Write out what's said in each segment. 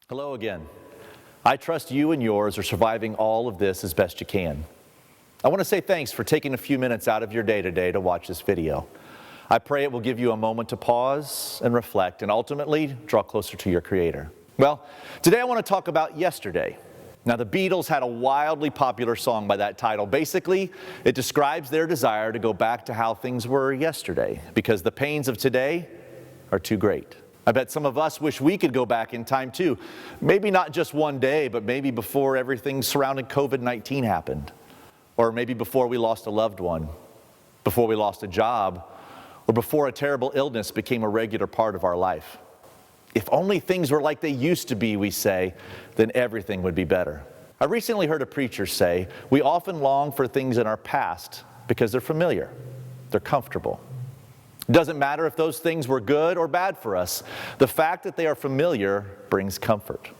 Hello again. I trust you and yours are surviving all of this as best you can. I want to say thanks for taking a few minutes out of your day today to watch this video. I pray it will give you a moment to pause and reflect and ultimately draw closer to your Creator. Well, today I want to talk about yesterday. Now, the Beatles had a wildly popular song by that title. Basically, it describes their desire to go back to how things were yesterday because the pains of today are too great. I bet some of us wish we could go back in time too. Maybe not just one day, but maybe before everything surrounding COVID-19 happened. Or maybe before we lost a loved one, before we lost a job, or before a terrible illness became a regular part of our life. If only things were like they used to be, we say, then everything would be better. I recently heard a preacher say, we often long for things in our past because they're familiar, they're comfortable. It doesn't matter if those things were good or bad for us. The fact that they are familiar brings comfort.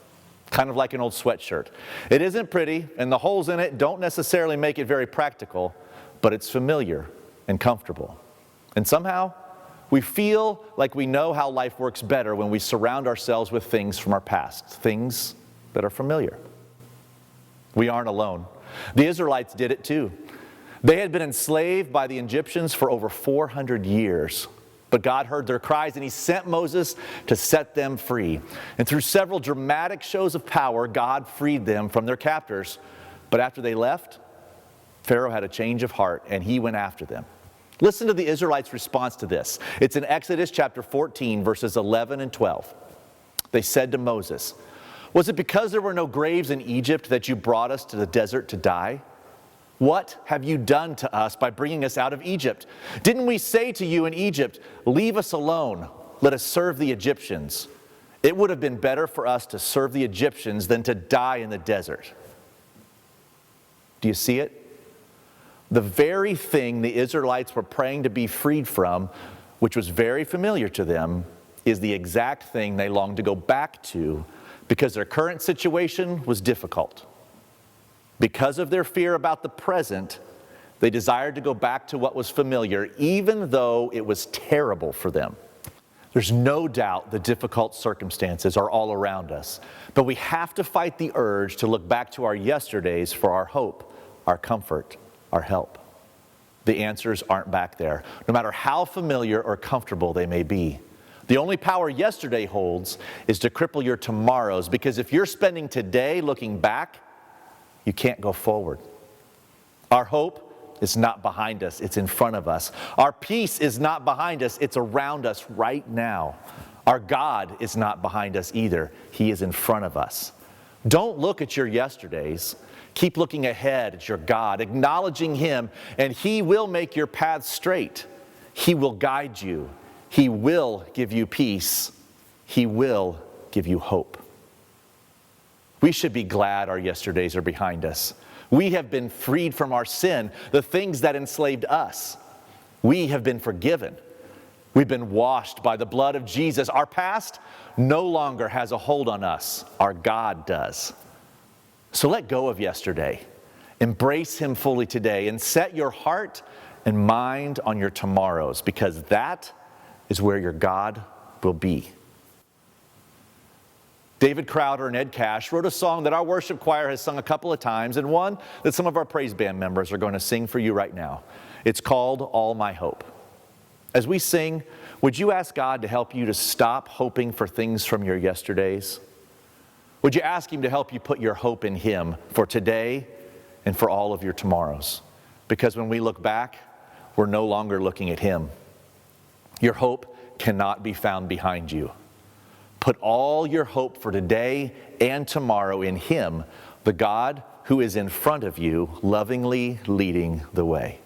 Kind of like an old sweatshirt. It isn't pretty, and the holes in it don't necessarily make it very practical, but it's familiar and comfortable. And somehow, we feel like we know how life works better when we surround ourselves with things from our past, things that are familiar. We aren't alone. The Israelites did it too. They had been enslaved by the Egyptians for over 400 years. But God heard their cries and He sent Moses to set them free. And through several dramatic shows of power, God freed them from their captors. But after they left, Pharaoh had a change of heart and he went after them. Listen to the Israelites' response to this. It's in Exodus chapter 14, verses 11 and 12. They said to Moses, "Was it because there were no graves in Egypt that you brought us to the desert to die? What have you done to us by bringing us out of Egypt? Didn't we say to you in Egypt, 'Leave us alone, let us serve the Egyptians'? It would have been better for us to serve the Egyptians than to die in the desert." Do you see it? The very thing the Israelites were praying to be freed from, which was very familiar to them, is the exact thing they longed to go back to because their current situation was difficult. Because of their fear about the present, they desired to go back to what was familiar, even though it was terrible for them. There's no doubt the difficult circumstances are all around us, but we have to fight the urge to look back to our yesterdays for our hope, our comfort, our help. The answers aren't back there, no matter how familiar or comfortable they may be. The only power yesterday holds is to cripple your tomorrows, because if you're spending today looking back, you can't go forward. Our hope is not behind us, it's in front of us. Our peace is not behind us, it's around us right now. Our God is not behind us either, He is in front of us. Don't look at your yesterdays. Keep looking ahead at your God, acknowledging Him, and He will make your path straight. He will guide you. He will give you peace. He will give you hope. We should be glad our yesterdays are behind us. We have been freed from our sin, the things that enslaved us. We have been forgiven. We've been washed by the blood of Jesus. Our past no longer has a hold on us. Our God does. So let go of yesterday. Embrace Him fully today and set your heart and mind on your tomorrows, because that is where your God will be. David Crowder and Ed Cash wrote a song that our worship choir has sung a couple of times, and one that some of our praise band members are going to sing for you right now. It's called All My Hope. As we sing, would you ask God to help you to stop hoping for things from your yesterdays? Would you ask Him to help you put your hope in Him for today and for all of your tomorrows? Because when we look back, we're no longer looking at Him. Your hope cannot be found behind you. Put all your hope for today and tomorrow in Him, the God who is in front of you, lovingly leading the way.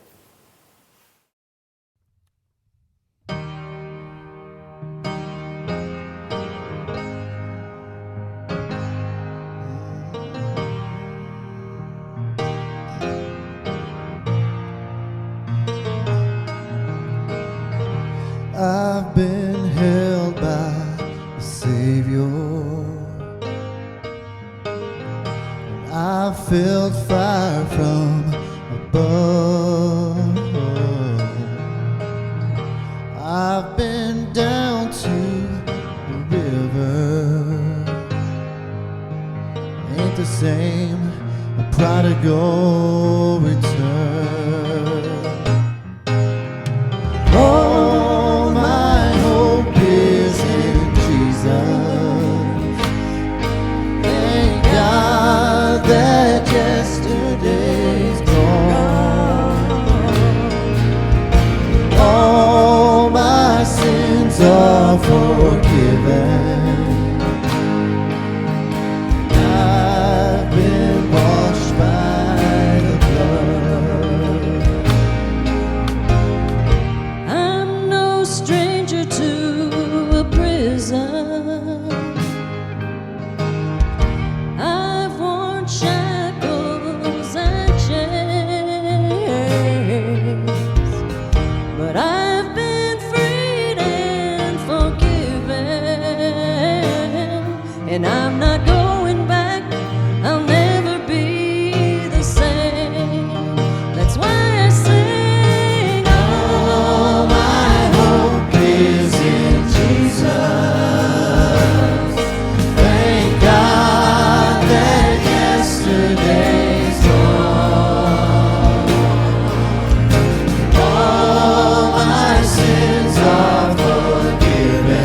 I've been held by the Savior, and I've felt fire from above. I've been down to the river, ain't the same. A prodigal return. All my hope is in Jesus. Thank God that yesterday's gone. All my sins are forgiven. I've been washed by the blood. I'm no stranger to a prison. I've worn shackles and chains, but I've been freed and forgiven, and I'm not going back. I'll never be the same. That's why I sing. All my hope is in Jesus. Thank God that yesterday's gone. All my sins are forgiven.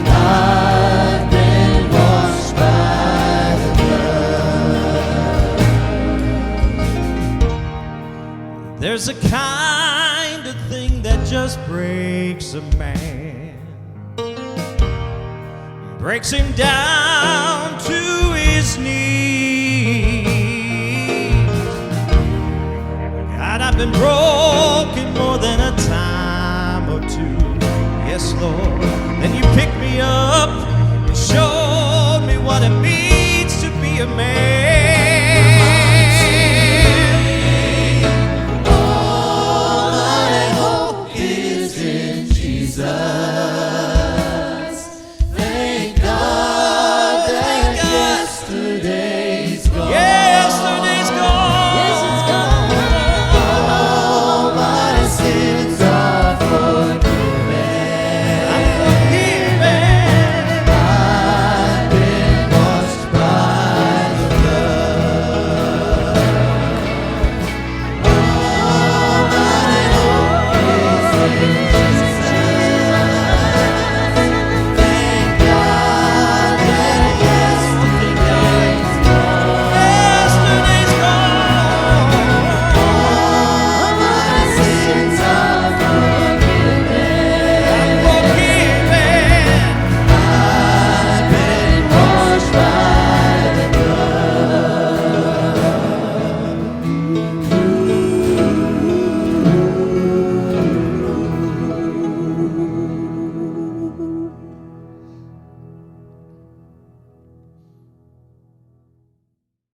I've been washed by the blood. There's a kind of thing that just breaks a man, breaks him down to his knees. God, I've been broken more than a time or two. Yes, Lord. Then you pick me up